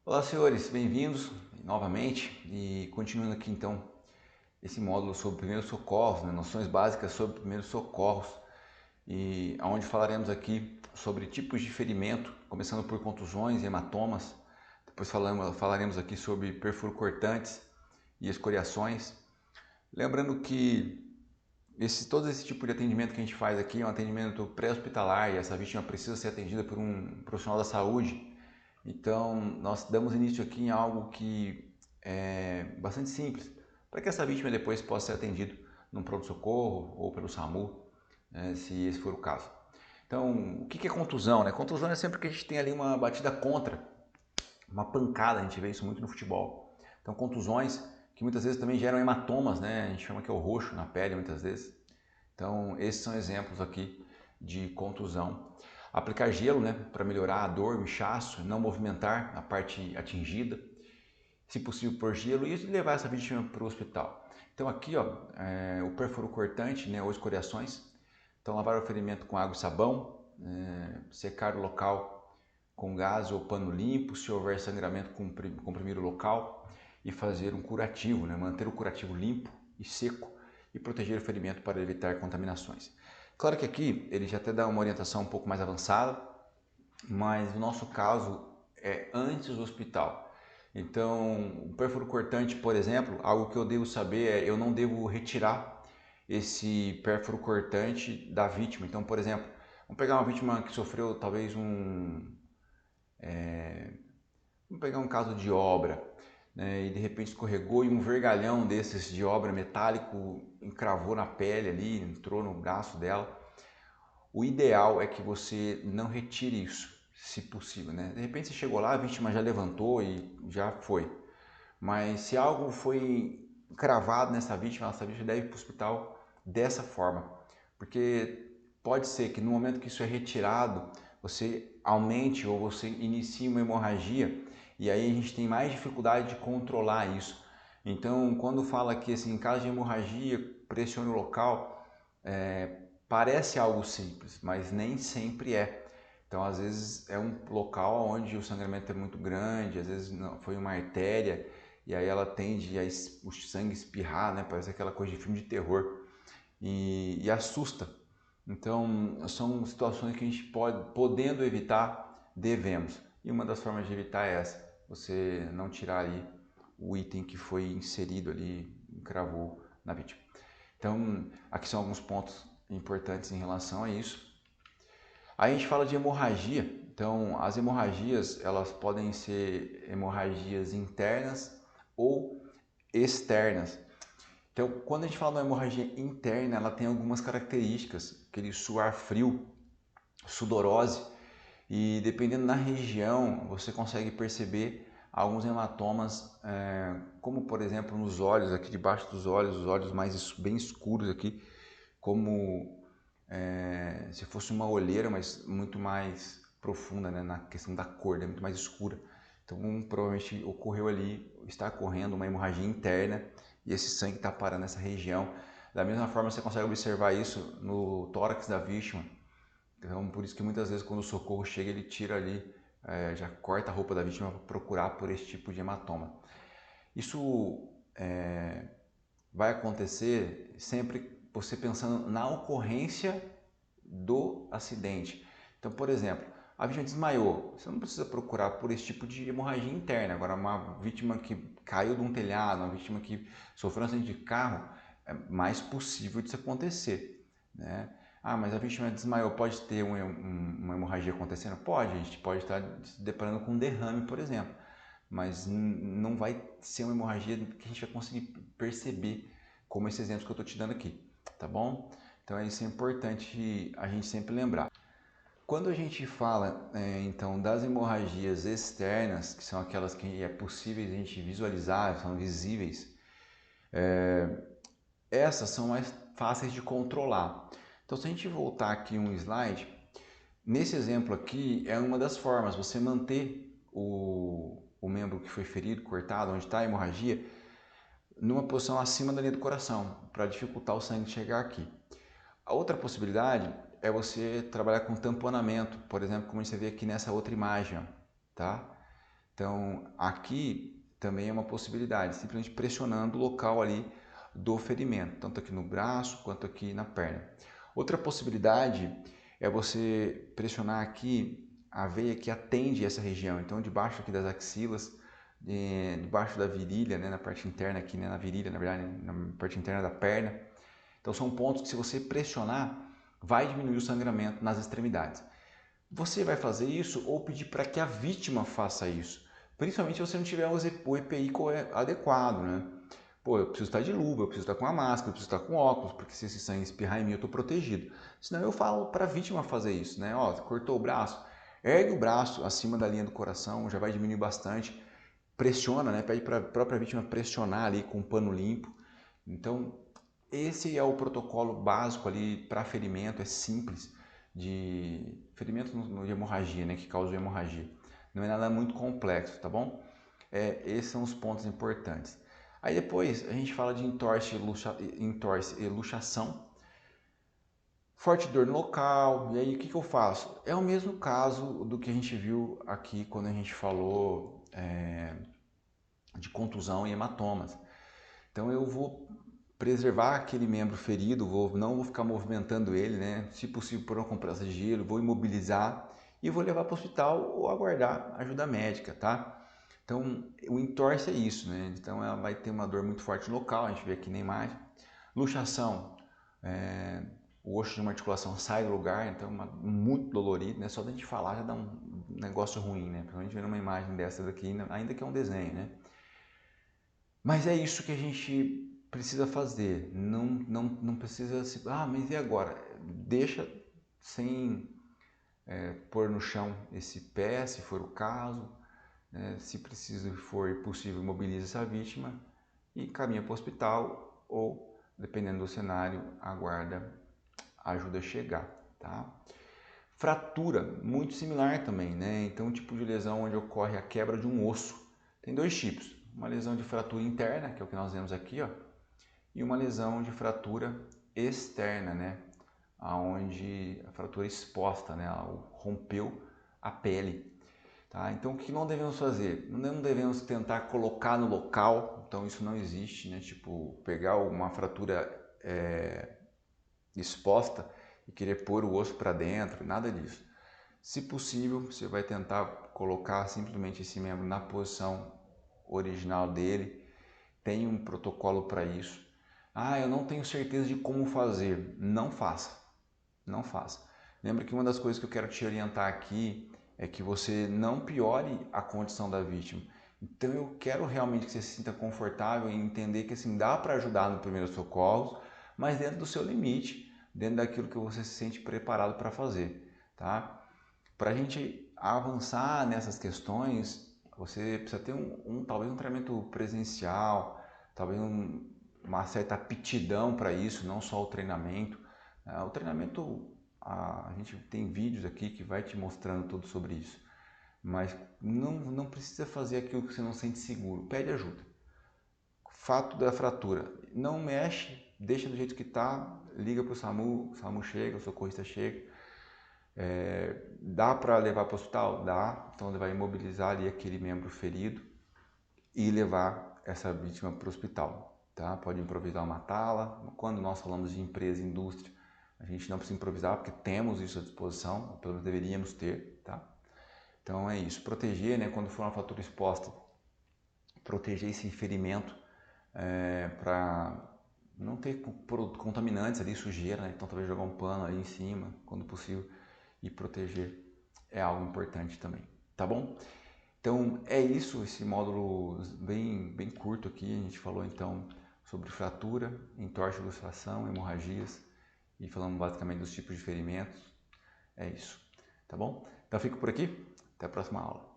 Olá, senhores, bem-vindos novamente e continuando aqui então esse módulo sobre primeiros socorros, noções básicas sobre primeiros socorros e onde falaremos aqui sobre tipos de ferimento, começando por contusões e hematomas, depois falaremos aqui sobre perfuro cortantes e escoriações. Lembrando que todo esse tipo de atendimento que a gente faz aqui é um atendimento pré-hospitalar e essa vítima precisa ser atendida por um profissional da saúde. Então, nós damos início aqui em algo que é bastante simples, para que essa vítima depois possa ser atendida num pronto-socorro ou pelo SAMU, né, se esse for o caso. Então, o que é contusão? Né? Contusão é sempre que a gente tem ali uma batida contra, uma pancada, a gente vê isso muito no futebol. Então, contusões que muitas vezes também geram hematomas, né? A gente chama que é o roxo na pele muitas vezes. Então, esses são exemplos aqui de contusão. Aplicar gelo, né, para melhorar a dor, o inchaço, não movimentar a parte atingida, se possível por gelo e levar essa vítima para o hospital. Então aqui, ó, o perfuro cortante, né, ou escoriações. Então lavar o ferimento com água e sabão, secar o local com gás ou pano limpo, se houver sangramento, comprimir o local e fazer um curativo, né, manter o curativo limpo e seco e proteger o ferimento para evitar contaminações. Claro que aqui ele já até dá uma orientação um pouco mais avançada, mas no nosso caso é antes do hospital. Então, o perfuro cortante, por exemplo, algo que eu devo saber é eu não devo retirar esse perfuro cortante da vítima. Então, por exemplo, vamos pegar uma vítima que sofreu talvez vamos pegar um caso de obra, né, e de repente escorregou e um vergalhão desses de obra metálico encravou na pele ali, entrou no braço dela. O ideal é que você não retire isso, se possível, né? De repente você chegou lá, a vítima já levantou e já foi. Mas se algo foi cravado nessa vítima, essa vítima deve ir para o hospital dessa forma. Porque pode ser que no momento que isso é retirado, você aumente ou você inicie uma hemorragia e aí a gente tem mais dificuldade de controlar isso. Então, quando fala que assim, em caso de hemorragia, pressione o local, parece algo simples, mas nem sempre é. Então, às vezes é um local onde o sangramento é muito grande, às vezes não, foi uma artéria e aí ela tende a o sangue espirrar, né? Parece aquela coisa de filme de terror e assusta. Então, são situações que a gente pode, podendo evitar, devemos. E uma das formas de evitar é essa: você não tirar ali o item que foi inserido ali, encravou na vítima. Então, aqui são alguns pontos importantes em relação a isso. Aí a gente fala de hemorragia. Então, as hemorragias, elas podem ser hemorragias internas ou externas. Então, quando a gente fala de uma hemorragia interna, ela tem algumas características, aquele suar frio, sudorose, e dependendo da região, você consegue perceber alguns hematomas, como por exemplo nos olhos, aqui debaixo dos olhos, os olhos mais bem escuros aqui, como se fosse uma olheira, mas muito mais profunda, né, na questão da cor, né, muito mais escura. Então, provavelmente ocorreu ali, está ocorrendo uma hemorragia interna e esse sangue está parando nessa região. Da mesma forma, você consegue observar isso no tórax da vítima. Então, por isso que muitas vezes quando o socorro chega, ele tira ali, já corta a roupa da vítima para procurar por esse tipo de hematoma. Isso vai acontecer sempre você pensando na ocorrência do acidente. Então, por exemplo, a vítima desmaiou, você não precisa procurar por esse tipo de hemorragia interna. Agora, uma vítima que caiu de um telhado, uma vítima que sofreu um acidente de carro, é mais possível disso acontecer, né? Ah, mas a vítima desmaiou, pode ter uma hemorragia acontecendo? Pode, a gente pode estar se deparando com um derrame, por exemplo, mas não vai ser uma hemorragia que a gente vai conseguir perceber, como esses exemplos que eu estou te dando aqui, tá bom? Então isso é importante a gente sempre lembrar. Quando a gente fala então das hemorragias externas, que são aquelas que é possível a gente visualizar, são visíveis, essas são mais fáceis de controlar. Então se a gente voltar aqui um slide, nesse exemplo aqui é uma das formas, você manter o membro que foi ferido, cortado, onde está a hemorragia, numa posição acima da linha do coração, para dificultar o sangue chegar aqui. A outra possibilidade é você trabalhar com tamponamento, por exemplo, como você vê aqui nessa outra imagem, ó, tá? Então, aqui também é uma possibilidade, simplesmente pressionando o local ali do ferimento, tanto aqui no braço quanto aqui na perna. Outra possibilidade é você pressionar aqui a veia que atende essa região, então debaixo aqui das axilas, debaixo da virilha, né, na parte interna aqui, né, na virilha, na verdade, na parte interna da perna. Então são pontos que, se você pressionar, vai diminuir o sangramento nas extremidades. Você vai fazer isso ou pedir para que a vítima faça isso, principalmente se você não tiver o EPI adequado, né? Pô, eu preciso estar de luva, eu preciso estar com a máscara, eu preciso estar com óculos, porque se esse sangue espirrar em mim eu estou protegido. Senão eu falo para a vítima fazer isso, né? Ó, cortou o braço, ergue o braço acima da linha do coração, já vai diminuir bastante. Pressiona, né? Pede para a própria vítima pressionar ali com um pano limpo. Então, esse é o protocolo básico ali para ferimento, é simples, de ferimento de hemorragia, né, que causa hemorragia. Não é nada muito complexo, tá bom? Esses são os pontos importantes. Aí depois a gente fala de entorse e luxação. Forte dor no local, e aí o que eu faço? É o mesmo caso do que a gente viu aqui quando a gente falou de contusão e hematomas. Então eu vou preservar aquele membro ferido, não vou ficar movimentando ele, né? Se possível, por uma compressa de gelo, vou imobilizar e vou levar para o hospital ou aguardar ajuda médica, tá? Então, o entorse é isso, né? Então, ela vai ter uma dor muito forte no local, a gente vê aqui na imagem. Luxação, o osso de uma articulação sai do lugar, então muito dolorido, né? Só da gente falar já dá um negócio ruim, né? Principalmente vendo uma imagem dessa daqui, ainda que é um desenho, né? Mas é isso que a gente precisa fazer, não precisa se... Ah, mas e agora? Deixa sem pôr no chão esse pé, se for o caso, né? Se preciso for possível, mobiliza essa vítima e caminha para o hospital ou, dependendo do cenário, aguarda a ajuda chegar, tá? Fratura, muito similar também, né? Então, um tipo de lesão onde ocorre a quebra de um osso. Tem dois tipos, uma lesão de fratura interna, que é o que nós vemos aqui, ó, e uma lesão de fratura externa, né? Onde a fratura exposta, né? Rompeu a pele. Tá? Então, o que não devemos fazer? Não devemos tentar colocar no local, então isso não existe, né? Tipo, pegar uma fratura exposta e querer pôr o osso para dentro, nada disso. Se possível, você vai tentar colocar simplesmente esse membro na posição original dele. Tem um protocolo para isso. Ah, eu não tenho certeza de como fazer. Não faça. Não faça. Lembra que uma das coisas que eu quero te orientar aqui é que você não piore a condição da vítima. Então eu quero realmente que você se sinta confortável em entender que assim dá para ajudar no primeiro socorro, mas dentro do seu limite, dentro daquilo que você se sente preparado para fazer, tá? Para a gente avançar nessas questões, você precisa ter talvez um treinamento presencial, talvez uma certa aptidão para isso, não só o treinamento. O treinamento, a gente tem vídeos aqui que vai te mostrando tudo sobre isso, mas não precisa fazer aquilo que você não sente seguro, pede ajuda. Fato da fratura, não mexe, deixa do jeito que está, liga para o SAMU chega, o socorrista chega. Dá para levar para o hospital? Dá, então ele vai imobilizar ali aquele membro ferido e levar essa vítima para o hospital. Tá? Pode improvisar uma tala. Quando nós falamos de empresa e indústria, a gente não precisa improvisar porque temos isso à disposição, ou pelo menos deveríamos ter. Tá? Então é isso, proteger, né, quando for uma fratura exposta, proteger esse ferimento para não ter contaminantes ali, sujeira, né? Então talvez jogar um pano ali em cima, quando possível, e proteger é algo importante também, tá bom? Então é isso, esse módulo bem curto aqui, a gente falou então sobre fratura, entorse, luxação, hemorragias e falamos basicamente dos tipos de ferimentos, é isso, tá bom? Então fico por aqui, até a próxima aula.